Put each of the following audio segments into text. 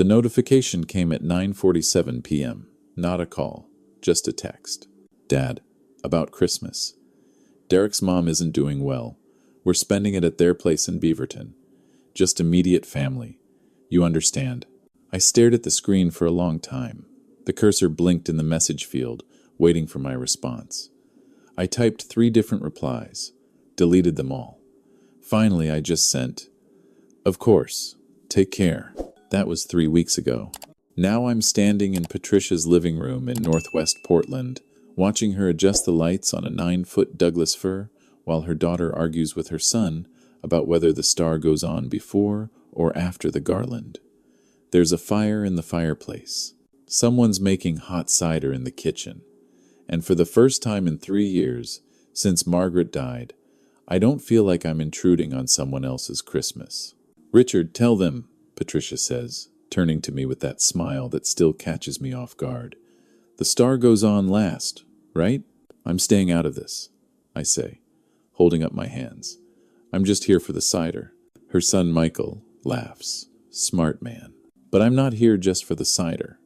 The notification came at 9:47 p.m. Not a call, just a text. Dad, about Christmas. Derek's mom isn't doing well. We're spending it at their place in Beaverton. Just immediate family. You understand. I stared at the screen for a long time. The cursor blinked in the message field, waiting for my response. I typed 3 different replies, deleted them all. Finally, I just sent, "Of course. Take care." That was 3 weeks ago. Now I'm standing in Patricia's living room in Northwest Portland, watching her adjust the lights on a 9-foot Douglas fir while her daughter argues with her son about whether the star goes on before or after the garland. There's a fire in the fireplace. Someone's making hot cider in the kitchen. And for the first time in 3 years, since Margaret died, I don't feel like I'm intruding on someone else's Christmas. "Richard, tell them," Patricia says, turning to me with that smile that still catches me off guard. "The star goes on last, right?" "I'm staying out of this," I say, holding up my hands. "I'm just here for the cider." Her son Michael laughs. Smart man. But I'm not here just for the cider.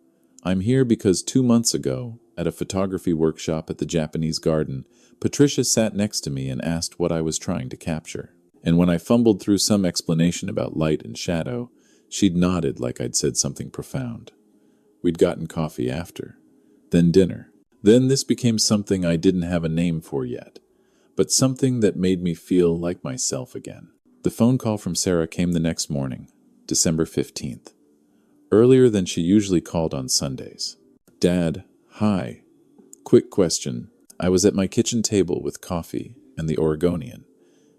I'm here because 2 months ago, at a photography workshop at the Japanese garden, Patricia sat next to me and asked what I was trying to capture. And when I fumbled through some explanation about light and shadow, she'd nodded like I'd said something profound. We'd gotten coffee after, then dinner. Then this became something I didn't have a name for yet, but something that made me feel like myself again. The phone call from Sarah came the next morning, December 15th, earlier than she usually called on Sundays. "Dad, hi. Quick question. I was at my kitchen table with coffee and the Oregonian.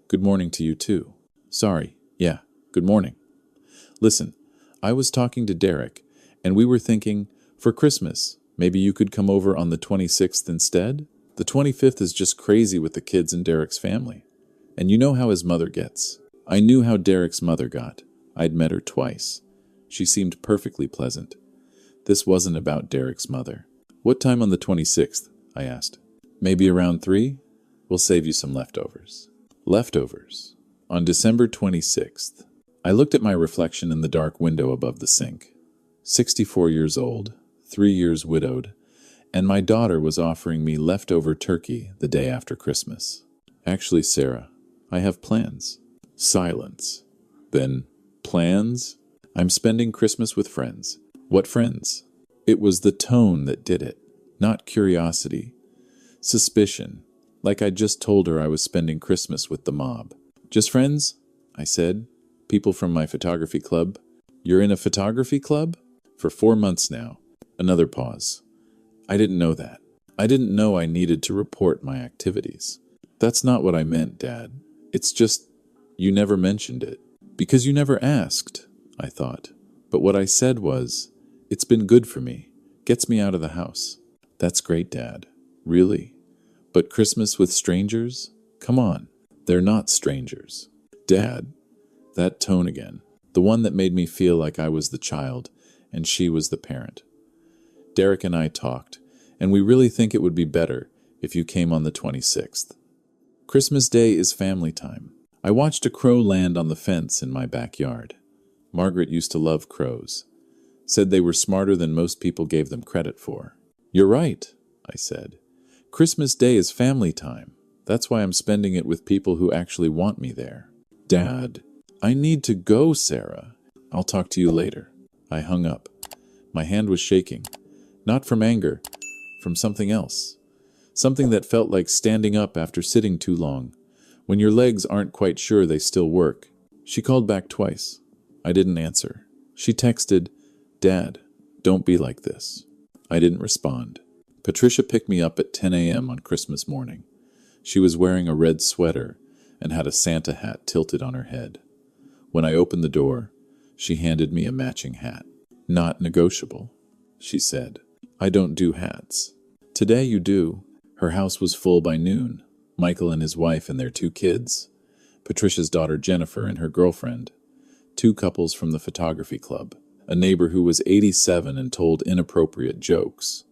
Good morning to you too. Sorry, yeah, good morning. Listen, I was talking to Derek, and we were thinking, for Christmas, maybe you could come over on the 26th instead? The 25th is just crazy with the kids and Derek's family. And you know how his mother gets. I knew how Derek's mother got. I'd met her twice. She seemed perfectly pleasant. This wasn't about Derek's mother. What time on the 26th? I asked. Maybe around 3? We'll save you some leftovers. Leftovers. On December 26th, I looked at my reflection in the dark window above the sink. 64 years old, 3 years widowed, and my daughter was offering me leftover turkey the day after Christmas. Actually, Sarah, I have plans. Silence. Then, plans? I'm spending Christmas with friends. What friends? It was the tone that did it, not curiosity. Suspicion, like I'd just told her I was spending Christmas with the mob. Just friends? I said. People from my photography club. You're in a photography club? For 4 months now. Another pause. I didn't know that. I didn't know I needed to report my activities. That's not what I meant, Dad. It's just, you never mentioned it. Because you never asked, I thought. But what I said was, it's been good for me. Gets me out of the house. That's great, Dad. Really? But Christmas with strangers? Come on. They're not strangers. Dad. That tone again. The one that made me feel like I was the child and she was the parent. Derek and I talked, and we really think it would be better if you came on the 26th. Christmas Day is family time. I watched a crow land on the fence in my backyard. Margaret used to love crows. Said they were smarter than most people gave them credit for. You're right, I said. Christmas Day is family time. That's why I'm spending it with people who actually want me there. Dad, I need to go, Sarah. I'll talk to you later. I hung up. My hand was shaking. Not from anger, from something else. Something that felt like standing up after sitting too long. When your legs aren't quite sure they still work. She called back twice. I didn't answer. She texted, Dad, don't be like this. I didn't respond. Patricia picked me up at 10 a.m. on Christmas morning. She was wearing a red sweater and had a Santa hat tilted on her head. When I opened the door, she handed me a matching hat. Not negotiable, she said. I don't do hats. Today you do. Her house was full by noon. Michael and his wife and their 2 kids. Patricia's daughter Jennifer and her girlfriend. 2 couples from the photography club. A neighbor who was 87 and told inappropriate jokes.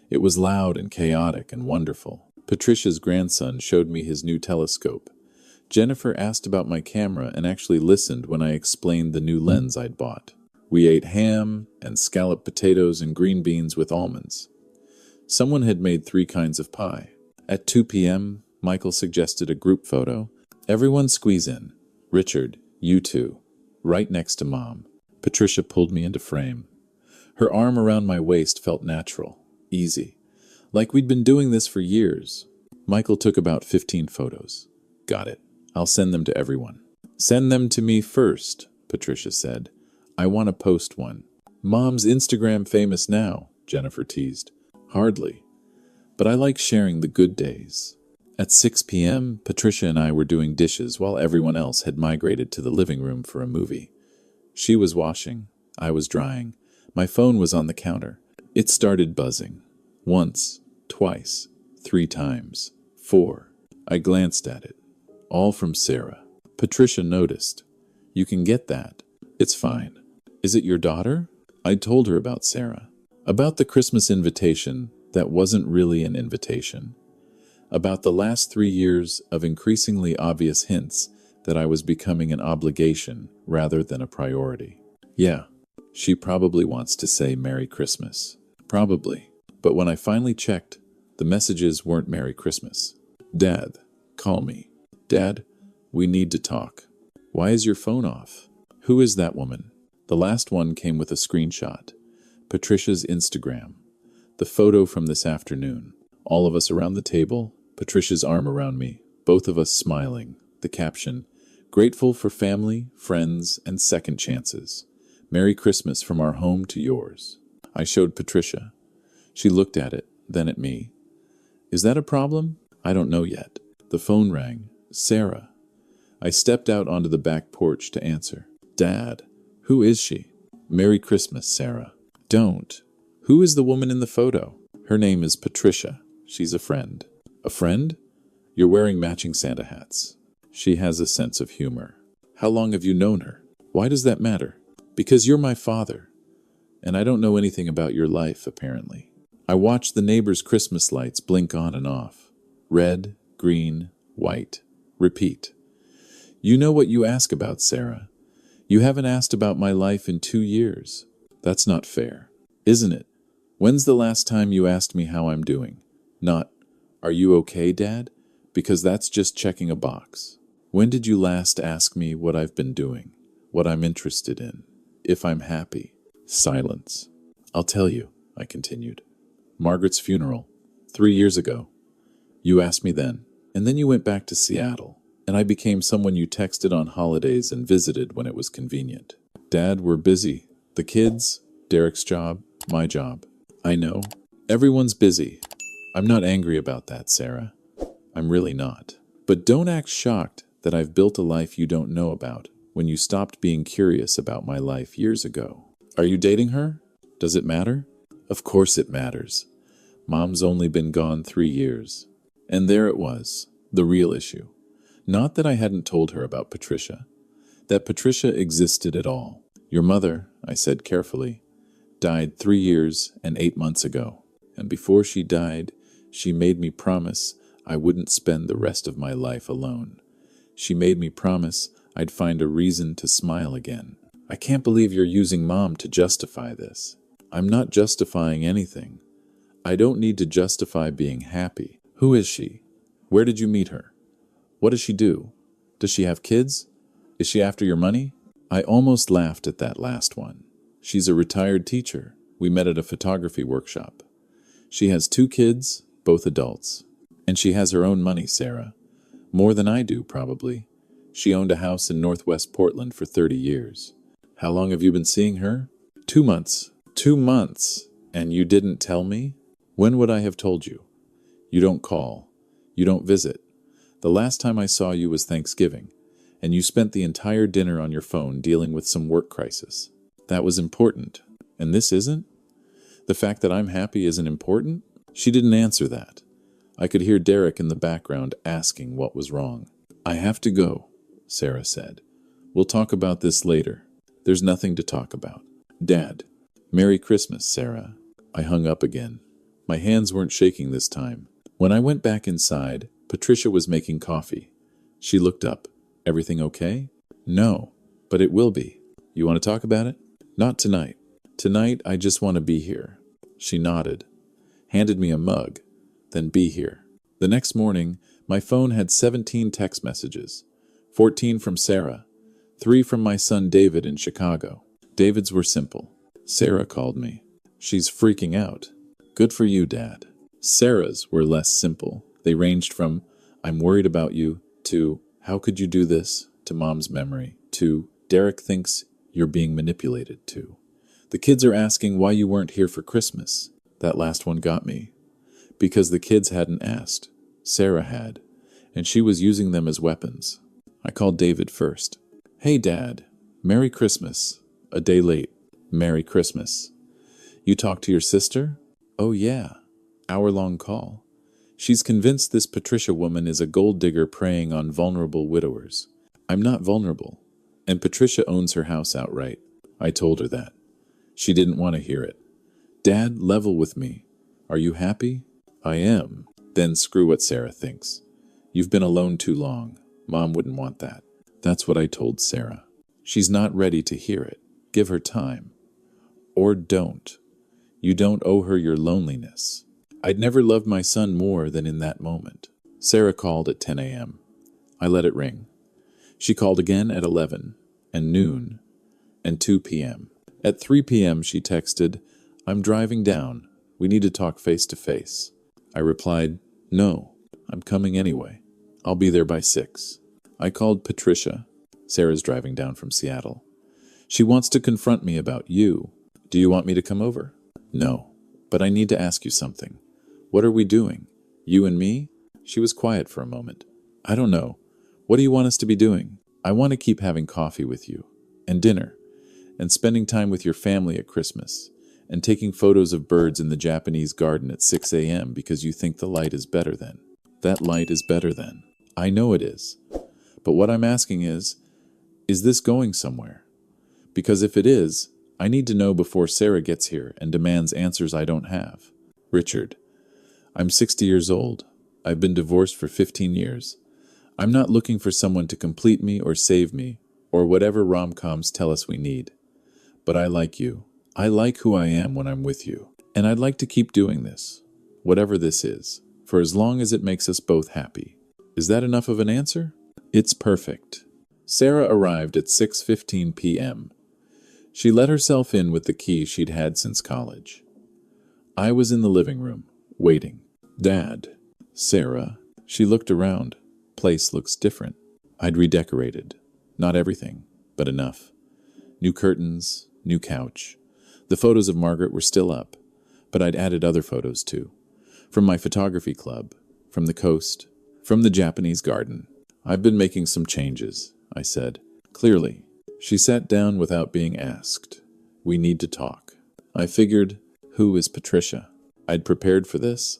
It was loud and chaotic and wonderful. Patricia's grandson showed me his new telescope. Jennifer asked about my camera and actually listened when I explained the new lens I'd bought. We ate ham and scalloped potatoes and green beans with almonds. Someone had made 3 kinds of pie. At 2 p.m., Michael suggested a group photo. Everyone squeeze in. Richard, you too. Right next to Mom. Patricia pulled me into frame. Her arm around my waist felt natural, easy, like we'd been doing this for years. Michael took about 15 photos. Got it. I'll send them to everyone. Send them to me first, Patricia said. I want to post one. Mom's Instagram famous now, Jennifer teased. Hardly. But I like sharing the good days. At 6 p.m., Patricia and I were doing dishes while everyone else had migrated to the living room for a movie. She was washing. I was drying. My phone was on the counter. It started buzzing. Once, twice, 3 times, 4. I glanced at it. All from Sarah. Patricia noticed. You can get that. It's fine. Is it your daughter? I told her about Sarah. About the Christmas invitation that wasn't really an invitation. About the last 3 years of increasingly obvious hints that I was becoming an obligation rather than a priority. Yeah, she probably wants to say Merry Christmas. Probably. But when I finally checked, the messages weren't Merry Christmas. Dad, call me. Dad, we need to talk. Why is your phone off? Who is that woman? The last one came with a screenshot. Patricia's Instagram. The photo from this afternoon. All of us around the table, Patricia's arm around me, both of us smiling. The caption, grateful for family, friends, and second chances. Merry Christmas from our home to yours. I showed Patricia. She looked at it, then at me. Is that a problem? I don't know yet. The phone rang. Sarah. I stepped out onto the back porch to answer. Dad, who is she? Merry Christmas, Sarah. Don't. Who is the woman in the photo? Her name is Patricia. She's a friend. A friend? You're wearing matching Santa hats. She has a sense of humor. How long have you known her? Why does that matter? Because you're my father. And I don't know anything about your life, apparently. I watch the neighbors' Christmas lights blink on and off. Red, green, white. Repeat. You know what you ask about, Sarah. You haven't asked about my life in 2 years. That's not fair, isn't it? When's the last time you asked me how I'm doing? Not, are you okay, Dad? Because that's just checking a box. When did you last ask me what I've been doing? What I'm interested in? If I'm happy? Silence. I'll tell you, I continued. Margaret's funeral, 3 years ago. You asked me then, and then you went back to Seattle, and I became someone you texted on holidays and visited when it was convenient. Dad, we're busy. The kids, Derek's job, my job. I know. Everyone's busy. I'm not angry about that, Sarah. I'm really not. But don't act shocked that I've built a life you don't know about when you stopped being curious about my life years ago. Are you dating her? Does it matter? Of course it matters. Mom's only been gone 3 years. And there it was, the real issue. Not that I hadn't told her about Patricia. That Patricia existed at all. Your mother, I said carefully, died 3 years and 8 months ago. And before she died, she made me promise I wouldn't spend the rest of my life alone. She made me promise I'd find a reason to smile again. I can't believe you're using Mom to justify this. I'm not justifying anything. I don't need to justify being happy. Who is she? Where did you meet her? What does she do? Does she have kids? Is she after your money? I almost laughed at that last one. She's a retired teacher. We met at a photography workshop. She has 2 kids, both adults. And she has her own money, Sarah. More than I do, probably. She owned a house in Northwest Portland for 30 years. How long have you been seeing her? 2 months. 2 months. And you didn't tell me? When would I have told you? You don't call. You don't visit. The last time I saw you was Thanksgiving, and you spent the entire dinner on your phone dealing with some work crisis. That was important. And this isn't? The fact that I'm happy isn't important? She didn't answer that. I could hear Derek in the background asking what was wrong. I have to go, Sarah said. We'll talk about this later. There's nothing to talk about. Dad, Merry Christmas, Sarah. I hung up again. My hands weren't shaking this time. When I went back inside, Patricia was making coffee. She looked up. Everything okay? No, but it will be. You want to talk about it? Not tonight. Tonight, I just want to be here. She nodded, handed me a mug, then be here. The next morning, my phone had 17 text messages, 14 from Sarah, 3 from my son David in Chicago. David's were simple. Sarah called me. She's freaking out. Good for you, Dad. Sarah's were less simple. They ranged from, I'm worried about you, to, how could you do this, to Mom's memory, to, Derek thinks you're being manipulated, to, the kids are asking why you weren't here for Christmas. That last one got me. Because the kids hadn't asked. Sarah had, and she was using them as weapons. I called David first. Hey, Dad. Merry Christmas. A day late. Merry Christmas. You talked to your sister? Oh, yeah. Hour-long call. She's convinced this Patricia woman is a gold digger preying on vulnerable widowers. I'm not vulnerable, and Patricia owns her house outright. I told her that. She didn't want to hear it. Dad, level with me. Are you happy? I am. Then screw what Sarah thinks. You've been alone too long. Mom wouldn't want that. That's what I told Sarah. She's not ready to hear it. Give her time. Or don't. You don't owe her your loneliness. I'd never loved my son more than in that moment. Sarah called at 10 a.m. I let it ring. She called again at 11, and noon, and 2 p.m. At 3 p.m. she texted, I'm driving down. We need to talk face to face. I replied, no, I'm coming anyway. I'll be there by 6. I called Patricia. Sarah's driving down from Seattle. She wants to confront me about you. Do you want me to come over? No, but I need to ask you something. What are we doing? You and me? She was quiet for a moment. I don't know. What do you want us to be doing? I want to keep having coffee with you, and dinner, and spending time with your family at Christmas, and taking photos of birds in the Japanese garden at 6 a.m. because you think the light is better then. That light is better then. I know it is. But what I'm asking is this going somewhere? Because if it is, I need to know before Sarah gets here and demands answers I don't have. Richard, I'm 60 years old. I've been divorced for 15 years. I'm not looking for someone to complete me or save me, or whatever rom-coms tell us we need. But I like you. I like who I am when I'm with you. And I'd like to keep doing this, whatever this is, for as long as it makes us both happy. Is that enough of an answer? It's perfect. Sarah arrived at 6:15 p.m. She let herself in with the key she'd had since college. I was in the living room, waiting. Dad. Sarah. She looked around. Place looks different. I'd redecorated. Not everything, but enough. New curtains, new couch. The photos of Margaret were still up, but I'd added other photos too. From my photography club, from the coast, from the Japanese garden. I've been making some changes, I said. Clearly. She sat down without being asked. We need to talk. I figured, who is Patricia? I'd prepared for this.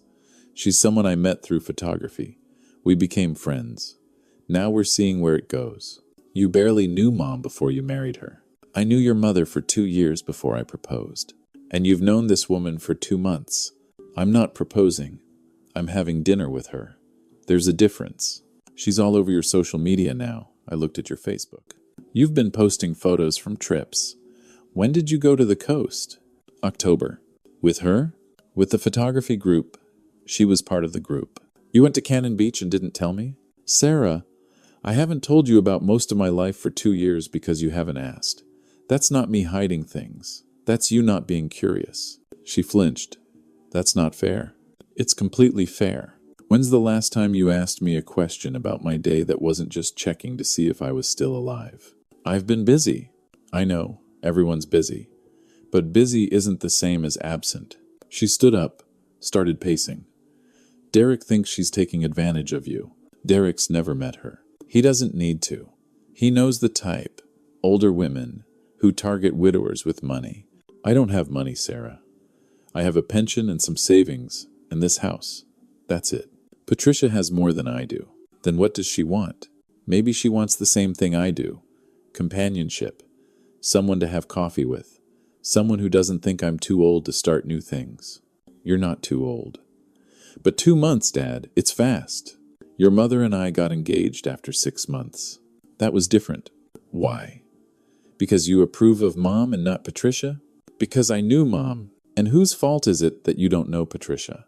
She's someone I met through photography. We became friends. Now we're seeing where it goes. You barely knew Mom before you married her. I knew your mother for 2 years before I proposed. And you've known this woman for 2 months. I'm not proposing. I'm having dinner with her. There's a difference. She's all over your social media now. I looked at your Facebook. You've been posting photos from trips. When did you go to the coast? October. With her? With the photography group. She was part of the group. You went to Cannon Beach and didn't tell me? Sarah, I haven't told you about most of my life for 2 years because you haven't asked. That's not me hiding things. That's you not being curious. She flinched. That's not fair. It's completely fair. When's the last time you asked me a question about my day that wasn't just checking to see if I was still alive? I've been busy. I know, everyone's busy. But busy isn't the same as absent. She stood up, started pacing. Derek thinks she's taking advantage of you. Derek's never met her. He doesn't need to. He knows the type. Older women who target widowers with money. I don't have money, Sarah. I have a pension and some savings, and this house. That's it. Patricia has more than I do. Then what does she want? Maybe she wants the same thing I do. Companionship. Someone to have coffee with. Someone who doesn't think I'm too old to start new things. You're not too old. But 2 months, Dad, it's fast. Your mother and I got engaged after 6 months. That was different. Why? Because you approve of Mom and not Patricia? Because I knew Mom. And whose fault is it that you don't know Patricia?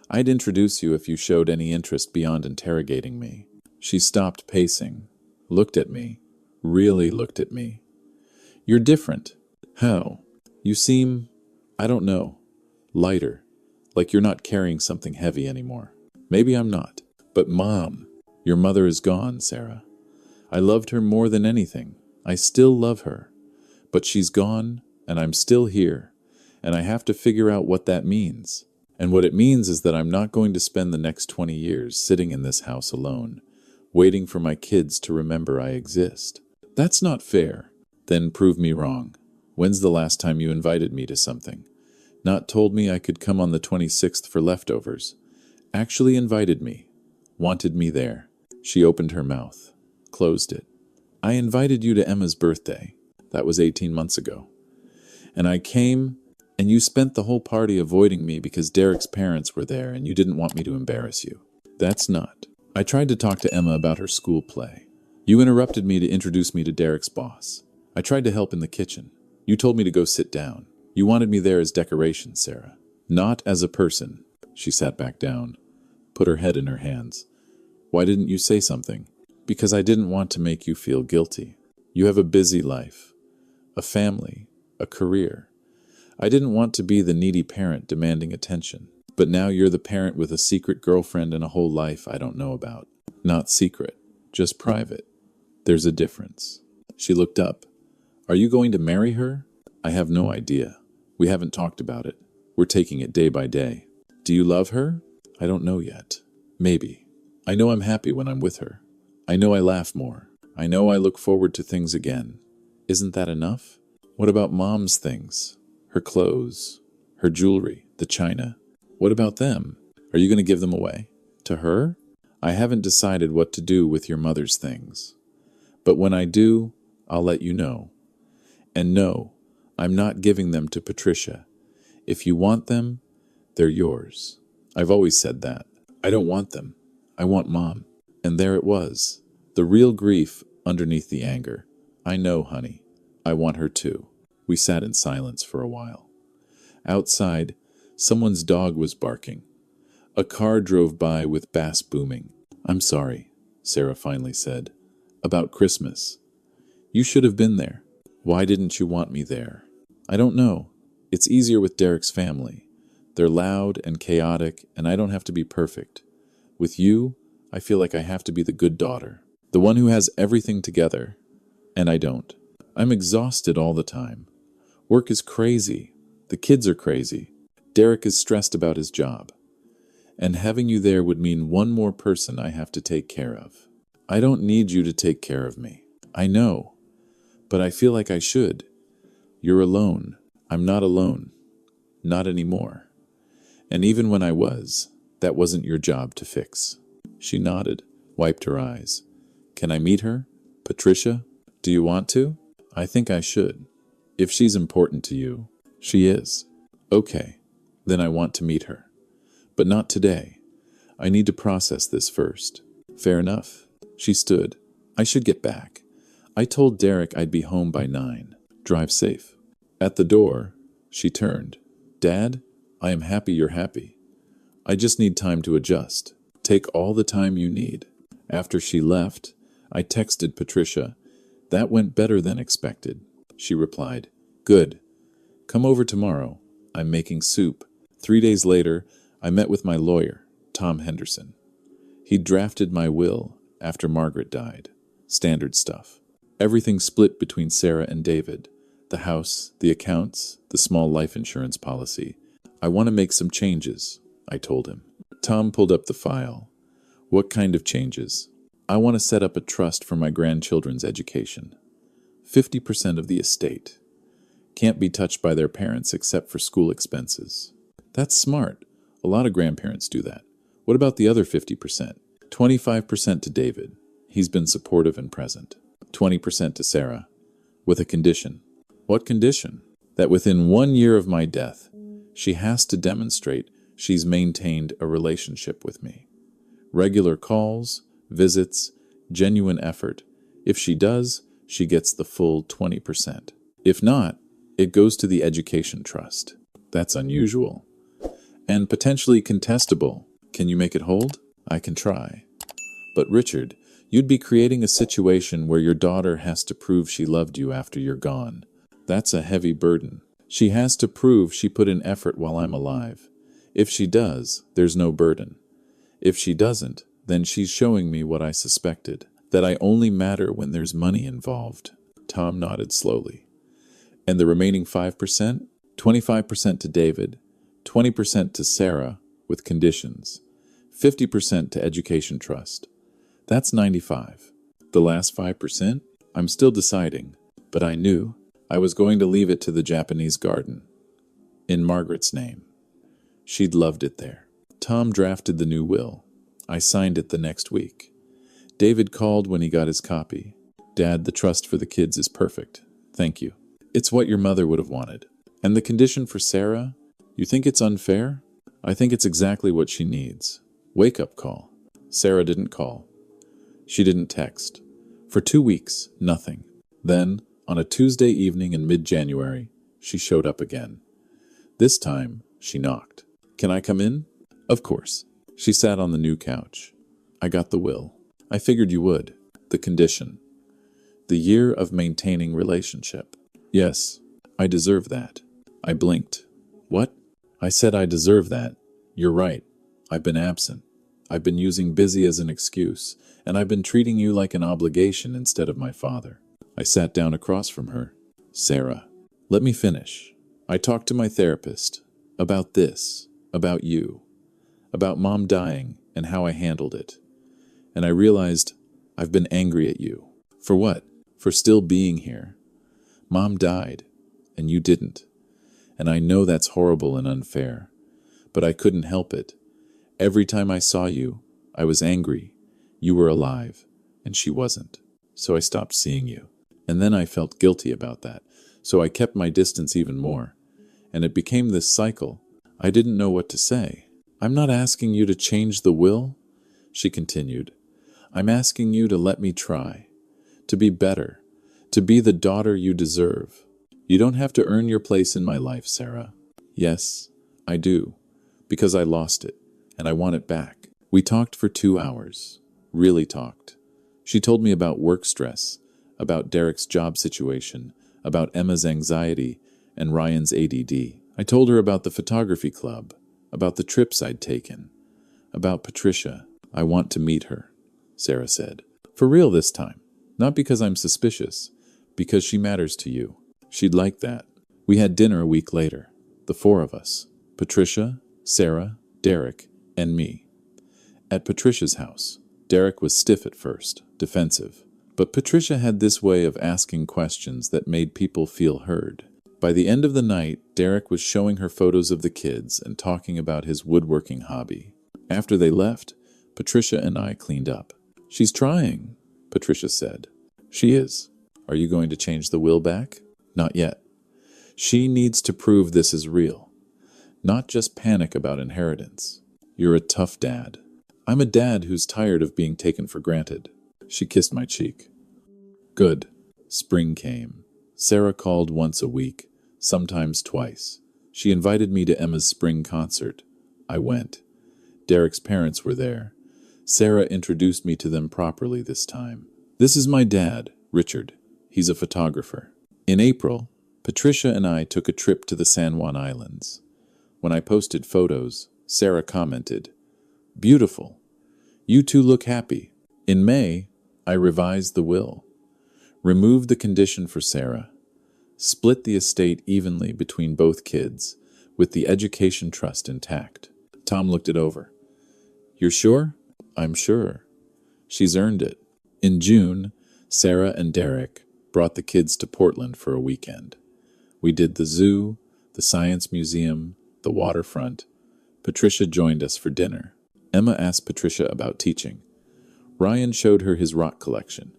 I'd introduce you if you showed any interest beyond interrogating me. She stopped pacing, looked at me, really looked at me. You're different. How? You seem, I don't know, lighter, like you're not carrying something heavy anymore. Maybe I'm not. But Mom, your mother is gone, Sarah. I loved her more than anything. I still love her. But she's gone, and I'm still here, and I have to figure out what that means. And what it means is that I'm not going to spend the next 20 years sitting in this house alone, waiting for my kids to remember I exist. That's not fair. Then prove me wrong. When's the last time you invited me to something? Not told me I could come on the 26th for leftovers. Actually invited me. Wanted me there. She opened her mouth. Closed it. I invited you to Emma's birthday. That was 18 months ago. And I came, and you spent the whole party avoiding me because Derek's parents were there and you didn't want me to embarrass you. That's not. I tried to talk to Emma about her school play. You interrupted me to introduce me to Derek's boss. I tried to help in the kitchen. You told me to go sit down. You wanted me there as decoration, Sarah. Not as a person. She sat back down, put her head in her hands. Why didn't you say something? Because I didn't want to make you feel guilty. You have a busy life, a family, a career. I didn't want to be the needy parent demanding attention. But now you're the parent with a secret girlfriend and a whole life I don't know about. Not secret, just private. There's a difference. She looked up. Are you going to marry her? I have no idea. We haven't talked about it. We're taking it day by day. Do you love her? I don't know yet. Maybe. I know I'm happy when I'm with her. I know I laugh more. I know I look forward to things again. Isn't that enough? What about Mom's things? Her clothes, her jewelry, the china. What about them? Are you going to give them away? To her? I haven't decided what to do with your mother's things. But when I do, I'll let you know. And no, I'm not giving them to Patricia. If you want them, they're yours. I've always said that. I don't want them. I want Mom. And there it was. The real grief underneath the anger. I know, honey. I want her too. We sat in silence for a while. Outside, someone's dog was barking. A car drove by with bass booming. I'm sorry, Sarah finally said. About Christmas. You should have been there. Why didn't you want me there? I don't know. It's easier with Derek's family. They're loud and chaotic, and I don't have to be perfect. With you, I feel like I have to be the good daughter, the one who has everything together, and I don't. I'm exhausted all the time. Work is crazy. The kids are crazy. Derek is stressed about his job. And having you there would mean one more person I have to take care of. I don't need you to take care of me. I know. But I feel like I should. You're alone. I'm not alone. Not anymore. And even when I was, that wasn't your job to fix. She nodded, wiped her eyes. Can I meet her? Patricia? Do you want to? I think I should. If she's important to you. She is. Okay. Then I want to meet her. But not today. I need to process this first. Fair enough. She stood. I should get back. I told Derek I'd be home by 9. Drive safe. At the door, she turned. Dad, I am happy you're happy. I just need time to adjust. Take all the time you need. After she left, I texted Patricia. That went better than expected. She replied, Good. Come over tomorrow. I'm making soup. 3 days later, I met with my lawyer, Tom Henderson. He drafted my will after Margaret died. Standard stuff. Everything split between Sarah and David. The house, the accounts, the small life insurance policy. I want to make some changes, I told him. Tom pulled up the file. What kind of changes? I want to set up a trust for my grandchildren's education. 50% of the estate. Can't be touched by their parents except for school expenses. That's smart. A lot of grandparents do that. What about the other 50%? 25% to David. He's been supportive and present. 20% to Sarah. With a condition. What condition? That within 1 year of my death, she has to demonstrate she's maintained a relationship with me. Regular calls, visits, genuine effort. If she does, she gets the full 20%. If not, it goes to the education trust. That's unusual. And potentially contestable. Can you make it hold? I can try. But Richard, you'd be creating a situation where your daughter has to prove she loved you after you're gone. That's a heavy burden. She has to prove she put in effort while I'm alive. If she does, there's no burden. If she doesn't, then she's showing me what I suspected, that I only matter when there's money involved. Tom nodded slowly. And the remaining 5%? 25% to David, 20% to Sarah, with conditions, 50% to education trust. That's 95. The last 5%? I'm still deciding, but I knew I was going to leave it to the Japanese garden. In Margaret's name. She'd loved it there. Tom drafted the new will. I signed it the next week. David called when he got his copy. Dad, the trust for the kids is perfect. Thank you. It's what your mother would have wanted. And the condition for Sarah? You think it's unfair? I think it's exactly what she needs. Wake-up call. Sarah didn't call. She didn't text. For 2 weeks, nothing. Then, on a Tuesday evening in mid-January, she showed up again. This time, she knocked. Can I come in? Of course. She sat on the new couch. I got the will. I figured you would. The condition. The year of maintaining relationship. Yes, I deserve that. I blinked. What? I said I deserve that. You're right. I've been absent. I've been using busy as an excuse, and I've been treating you like an obligation instead of my father. I sat down across from her. Sarah, let me finish. I talked to my therapist about this, about you, about Mom dying and how I handled it. And I realized I've been angry at you. For what? For still being here. Mom died, and you didn't. And I know that's horrible and unfair, but I couldn't help it. Every time I saw you, I was angry. You were alive, and she wasn't. So I stopped seeing you. And then I felt guilty about that, so I kept my distance even more. And it became this cycle. I didn't know what to say. I'm not asking you to change the will, she continued. I'm asking you to let me try, to be better, to be the daughter you deserve. You don't have to earn your place in my life, Sarah. Yes, I do, because I lost it, and I want it back. We talked for 2 hours, really talked. She told me about work stress, about Derek's job situation, about Emma's anxiety, and Ryan's ADD. I told her about the photography club, about the trips I'd taken, about Patricia. I want to meet her, Sarah said. For real this time. Not because I'm suspicious, because she matters to you. She'd like that. We had dinner a week later, the 4 of us, Patricia, Sarah, Derek, and me. At Patricia's house, Derek was stiff at first, defensive. But Patricia had this way of asking questions that made people feel heard. By the end of the night, Derek was showing her photos of the kids and talking about his woodworking hobby. After they left, Patricia and I cleaned up. She's trying, Patricia said. She is. Are you going to change the will back? Not yet. She needs to prove this is real, not just panic about inheritance. You're a tough dad. I'm a dad who's tired of being taken for granted. She kissed my cheek. Good. Spring came. Sarah called once a week, sometimes twice. She invited me to Emma's spring concert. I went. Derek's parents were there. Sarah introduced me to them properly this time. This is my dad, Richard. He's a photographer. In April, Patricia and I took a trip to the San Juan Islands. When I posted photos, Sarah commented, "Beautiful. You two look happy." In May, I revised the will. Removed the condition for Sarah. Split the estate evenly between both kids, with the education trust intact. Tom looked it over. You're sure? I'm sure. She's earned it. In June, Sarah and Derek brought the kids to Portland for a weekend. We did the zoo, the science museum, the waterfront. Patricia joined us for dinner. Emma asked Patricia about teaching. Ryan showed her his rock collection.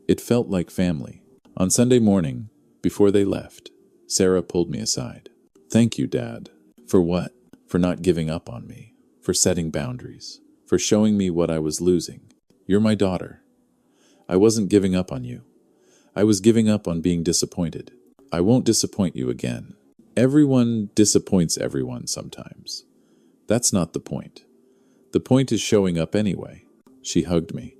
It felt like family. On Sunday morning, before they left, Sarah pulled me aside. Thank you, Dad. For what? For not giving up on me. For setting boundaries. For showing me what I was losing. You're my daughter. I wasn't giving up on you. I was giving up on being disappointed. I won't disappoint you again. Everyone disappoints everyone sometimes. That's not the point. The point is showing up anyway. She hugged me.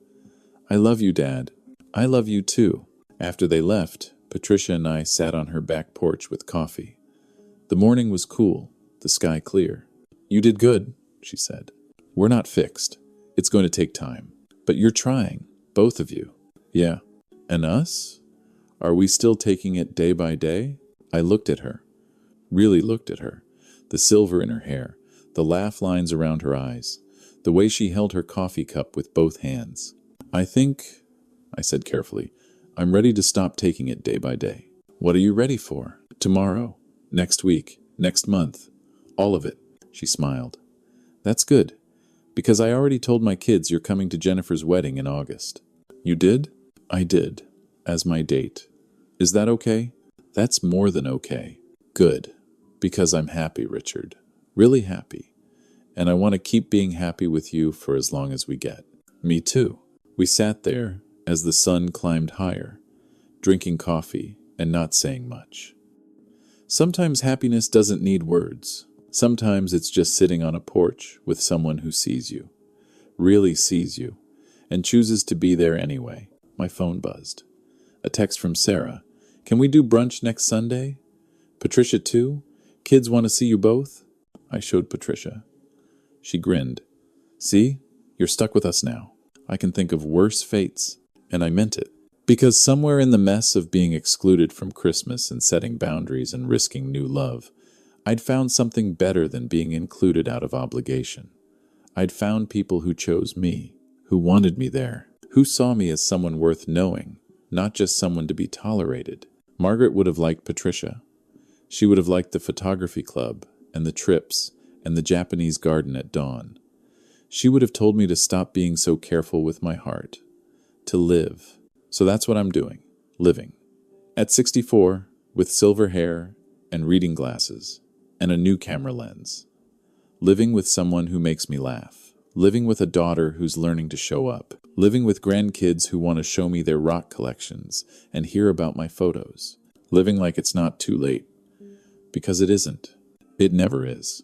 I love you, Dad. I love you too. After they left, Patricia and I sat on her back porch with coffee. The morning was cool, the sky clear. You did good, she said. We're not fixed. It's going to take time. But you're trying, both of you. Yeah. And us? Are we still taking it day by day? I looked at her. Really looked at her. The silver in her hair, the laugh lines around her eyes, the way she held her coffee cup with both hands. I think, I said carefully, I'm ready to stop taking it day by day. What are you ready for? Tomorrow, next week, next month, all of it. She smiled. That's good, because I already told my kids you're coming to Jennifer's wedding in August. You did? I did, as my date. Is that okay? That's more than okay. Good, because I'm happy, Richard. Really happy. And I want to keep being happy with you for as long as we get. Me too. We sat there as the sun climbed higher, drinking coffee and not saying much. Sometimes happiness doesn't need words. Sometimes it's just sitting on a porch with someone who sees you, really sees you, and chooses to be there anyway. My phone buzzed. A text from Sarah. Can we do brunch next Sunday? Patricia too? Kids want to see you both? I showed Patricia. She grinned. See? You're stuck with us now. I can think of worse fates. And I meant it. Because somewhere in the mess of being excluded from Christmas and setting boundaries and risking new love, I'd found something better than being included out of obligation. I'd found people who chose me, who wanted me there, who saw me as someone worth knowing, not just someone to be tolerated. Margaret would have liked Patricia. She would have liked the photography club and the trips and the Japanese garden at dawn. She would have told me to stop being so careful with my heart, to live. So that's what I'm doing, living. At 64, with silver hair and reading glasses and a new camera lens. Living with someone who makes me laugh. Living with a daughter who's learning to show up. Living with grandkids who want to show me their rock collections and hear about my photos. Living like it's not too late. Because it isn't. It never is.